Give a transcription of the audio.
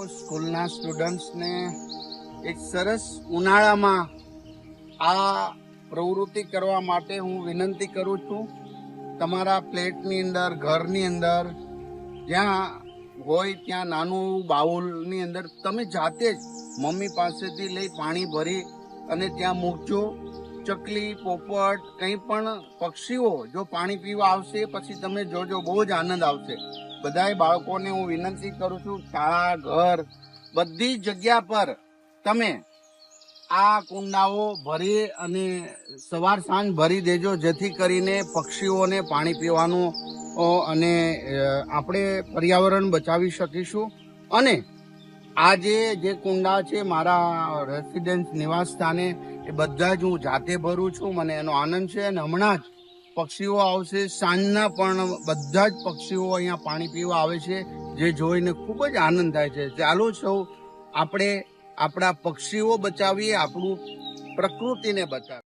સ્કૂલના સ્ટુડન્ટ્સને એક સરસ ઉનાળામાં આ પ્રવૃત્તિ કરવા માટે હું વિનંતી કરું છું. તમારા ફ્લેટની અંદર, ઘરની અંદર જ્યાં હોય ત્યાં નાનું બાઉલની અંદર તમે જાતે જ મમ્મી પાસેથી લઈ પાણી ભરી અને ત્યાં મૂકજો. ચકલી, પોપટ, કંઈ પણ પક્ષીઓ જો પાણી પીવા આવશે પછી તમે જોજો, બહુ જ આનંદ આવશે. બધાય બાળકોને હું વિનંતી કરું છું, શાળા, ઘર, બધી જગ્યા પર તમે આ કુંડાઓ ભરી અને સવાર સાંજ ભરી દેજો, જેથી કરીને પક્ષીઓને પાણી પીવાનું અને આપણે પર્યાવરણ બચાવી શકીશું. અને આ જે કુંડા છે મારા રેસિડેન્સ નિવાસ સ્થાને એ બધા જ હું જાતે ભરું છું. મને એનો આનંદ છે. અને હમણાં જ પક્ષીઓ આવશે, સાંજના પણ બધા જ પક્ષીઓ અહીંયા પાણી પીવા આવે છે, જે જોઈને ખૂબ જ આનંદ થાય છે. ચાલો સૌ આપણે આપણા પક્ષીઓ બચાવીએ, આપણું પ્રકૃતિને બચાવીએ.